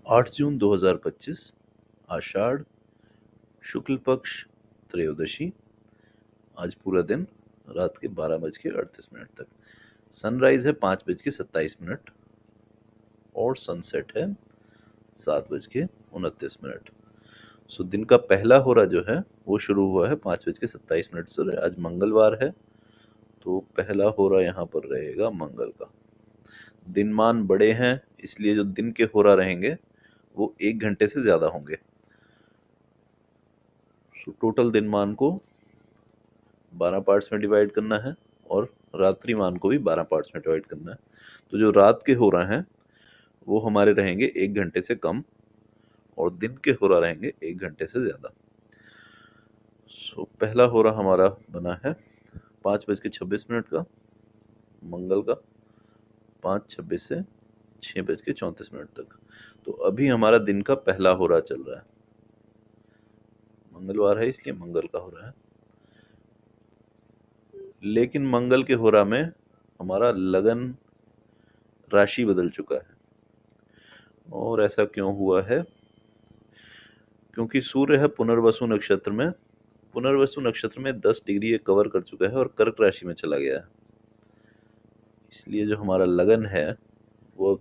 8 जून 2025, आषाढ़ शुक्ल पक्ष त्रयोदशी। आज पूरा दिन रात के 12:38 तक। सनराइज है 5:27 और सनसेट है 7:29। सो दिन का पहला होरा जो है वो शुरू हुआ है 5:27 से। आज मंगलवार है तो पहला होरा यहाँ पर रहेगा मंगल का। दिनमान बड़े हैं इसलिए जो दिन के होरा रहेंगे वो 1 घंटे से ज्यादा होंगे। सो टोटल दिनमान को 12 पार्ट्स में डिवाइड करना है और रात्रिमान को भी 12 पार्ट्स में डिवाइड करना है। तो जो रात के होरा हैं वो हमारे रहेंगे 1 घंटे से कम और दिन के होरा रहेंगे 1 घंटे से ज्यादा। सो पहला होरा हमारा बना है 5:26 का मंगल का, 5:26 से 6:34 तक। तो अभी हमारा दिन का पहला होरा चल रहा है। मंगलवार है इसलिए मंगल का हो रहा है। लेकिन मंगल के होरा में हमारा लगन राशि बदल चुका है। और ऐसा क्यों हुआ है? क्योंकि सूर्य है पुनर्वसु नक्षत्र में। पुनर्वसु नक्षत्र में 10 डिग्री ये कवर कर चुका है और कर्क राशि में चला गया है। इसलिए जो हमारा लगन है वो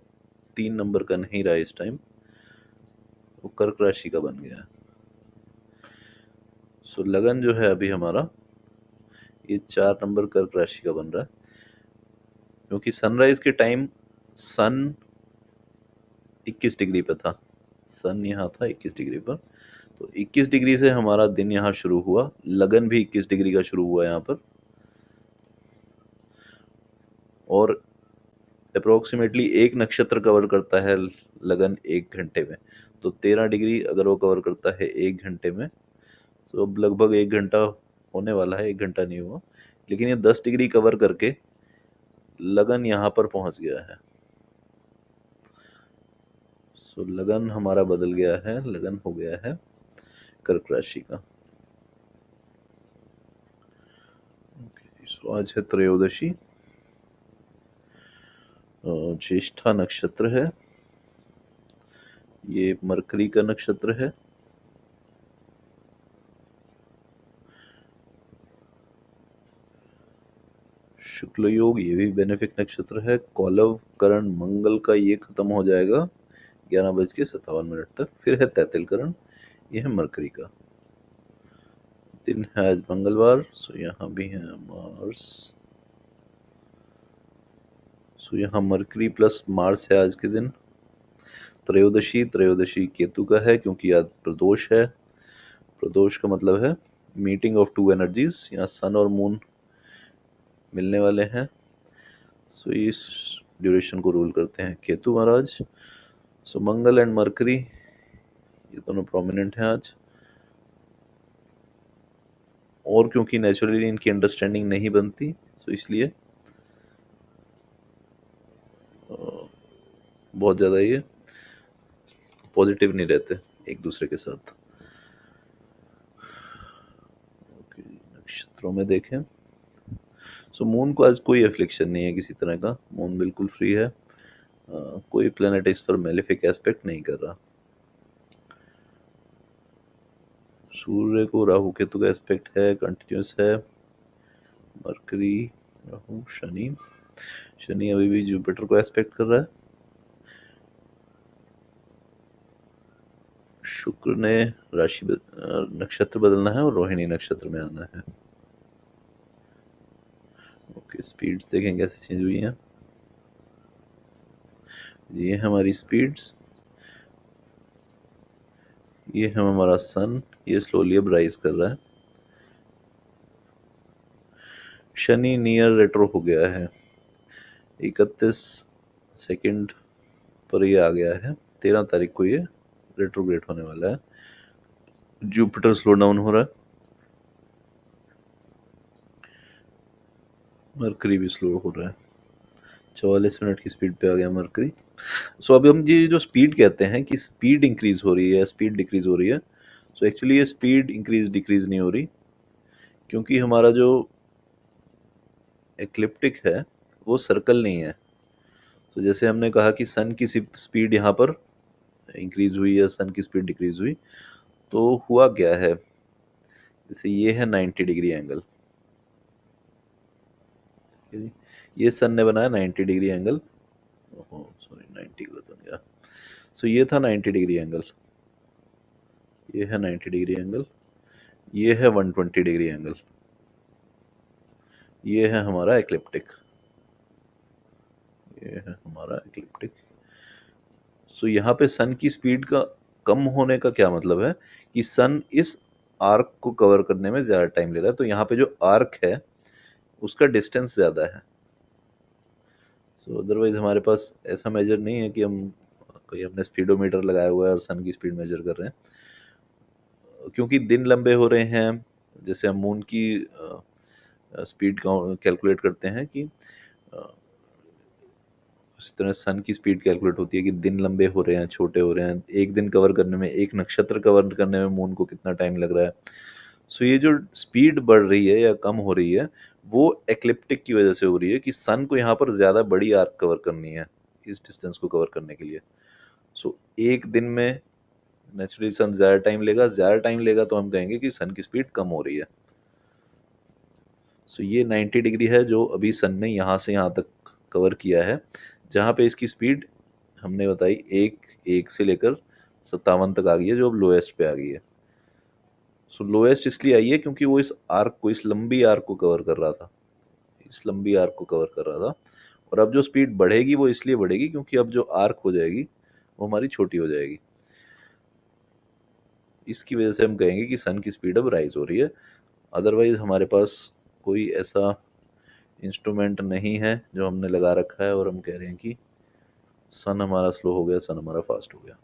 3 नंबर का नहीं रहा इस टाइम, वो कर्क राशि का बन गया है। सो लगन जो है अभी हमारा ये 4 नंबर कर्क राशि का बन रहा है। क्योंकि सनराइज के टाइम सन 21 डिग्री पे था, सन यहाँ था 21 डिग्री पर। तो 21 डिग्री से हमारा दिन यहाँ शुरू हुआ, लगन भी 21 डिग्री का शुरू हुआ यहाँ पर। और अप्रोक्सीमेटली एक नक्षत्र कवर करता है लगन 1 घंटे में। तो 13 डिग्री अगर वो कवर करता है 1 घंटे में, तो अब लगभग 1 घंटा होने वाला है। 1 घंटा नहीं हुआ, लेकिन ये 10 डिग्री कवर करके लगन यहाँ पर पहुंच गया है। सो लगन हमारा बदल गया है, लगन हो गया है कर्क राशि का। सो आज है त्रयोदशी, ज्येष्ठा नक्षत्र है, ये मरकरी का नक्षत्र है। शुक्ल योग ये भी बेनिफिक नक्षत्र है। कौलव करण मंगल का ये खत्म हो जाएगा 11:57 तक। फिर है तैतिल करण, ये है मरकरी का। दिन है आज मंगलवार, सो यहाँ भी है मार्स। सो यहाँ मरकरी प्लस मार्स है आज के दिन। त्रयोदशी, त्रयोदशी केतु का है क्योंकि आज प्रदोष है। प्रदोष का मतलब है मीटिंग ऑफ टू एनर्जीज। यहाँ सन और मून मिलने वाले हैं। सो इस ड्यूरेशन को रूल करते हैं केतु महाराज। सो मंगल एंड मरकरी ये दोनों प्रोमिनेंट हैं आज। और क्योंकि नेचुरली इनकी अंडरस्टैंडिंग नहीं बनती, सो इसलिए बहुत ज़्यादा ये पॉजिटिव नहीं रहते एक दूसरे के साथ। नक्षत्रों में देखें, सो मून को आज कोई एफ्लिक्शन नहीं है किसी तरह का। मून बिल्कुल फ्री है, कोई प्लेनेट इस पर मेलेफिक एस्पेक्ट नहीं कर रहा। सूर्य को राहु केतु का एस्पेक्ट है, कंटिन्यूस है। मरकरी, राहु, शनि। शनि अभी भी जुपिटर को एस्पेक्ट कर रहा है। शुक्र ने राशि नक्षत्र बदलना है और रोहिणी नक्षत्र में आना है। ओके, स्पीड्स देखें कैसे चेंज हुई हैं। ये है हमारी स्पीड्स, ये है हमारा सन, ये स्लोली अब राइज कर रहा है। शनि नियर रेट्रो हो गया है, 31 सेकंड पर ये आ गया है। 13 तारीख को ये रेट्रोग्रेड होने वाला है। जुपिटर स्लो डाउन हो रहा है, मरकरी भी स्लो हो रहा है। 44 मिनट की स्पीड पे आ गया मरकरी। सो अभी हम ये जो स्पीड कहते हैं कि स्पीड इंक्रीज हो रही है, स्पीड डिक्रीज हो रही है, सो एक्चुअली ये स्पीड इंक्रीज डिक्रीज नहीं हो रही, क्योंकि हमारा जो एक्लिप्टिक है वो सर्कल नहीं है। तो जैसे हमने कहा कि सन की स्पीड यहाँ पर इंक्रीज हुई या सन की स्पीड डिक्रीज हुई। तो हुआ क्या है, जैसे ये है 90 डिग्री एंगल, ये सन ने बनाया 90 डिग्री एंगल, सॉरी 90 गलत बन गया। सो ये था 90 डिग्री एंगल, ये है 90 डिग्री एंगल, ये है 120 डिग्री एंगल, ये है हमारा एक्लिप्टिक, ये है हमारा एक्लिप्टिक। सो यहाँ पे सन की स्पीड का कम होने का क्या मतलब है कि सन इस आर्क को कवर करने में ज़्यादा टाइम ले रहा है, तो यहाँ पे जो आर्क है उसका डिस्टेंस ज़्यादा है। सो अदरवाइज हमारे पास ऐसा मेजर नहीं है कि हम कोई हमने स्पीडोमीटर लगाया हुआ है और सन की स्पीड मेजर कर रहे हैं, क्योंकि दिन लंबे हो रहे हैं। जैसे हम मून की स्पीड कैलकुलेट करते हैं कि उस तरह सन की स्पीड कैलकुलेट होती है कि दिन लंबे हो रहे हैं, छोटे हो रहे हैं, एक दिन कवर करने में, एक नक्षत्र कवर करने में मून को कितना टाइम लग रहा है। सो ये जो स्पीड बढ़ रही है या कम हो रही है वो एक्लिप्टिक की वजह से हो रही है कि सन को यहाँ पर ज़्यादा बड़ी आर्क कवर करनी है इस डिस्टेंस को कवर करने के लिए। सो एक दिन में नेचुरली सन ज़्यादा टाइम लेगा तो हम कहेंगे कि सन की स्पीड कम हो रही है। सो ये 90 डिग्री है जो अभी सन ने यहाँ से यहाँ तक कवर किया है, जहाँ पे इसकी स्पीड हमने बताई एक से लेकर 57 तक आ गई है, जो अब लोएस्ट पे आ गई है। सो लोएस्ट इसलिए आई है क्योंकि वो इस आर्क को, इस लंबी आर्क को कवर कर रहा था, इस लंबी आर्क को कवर कर रहा था। और अब जो स्पीड बढ़ेगी वो इसलिए बढ़ेगी क्योंकि अब जो आर्क हो जाएगी वो हमारी छोटी हो जाएगी। इसकी वजह से हम कहेंगे कि सन की स्पीड अब राइज हो रही है। अदरवाइज हमारे पास कोई ऐसा इंस्ट्रूमेंट नहीं है जो हमने लगा रखा है और हम कह रहे हैं कि सन हमारा स्लो हो गया, सन हमारा फास्ट हो गया।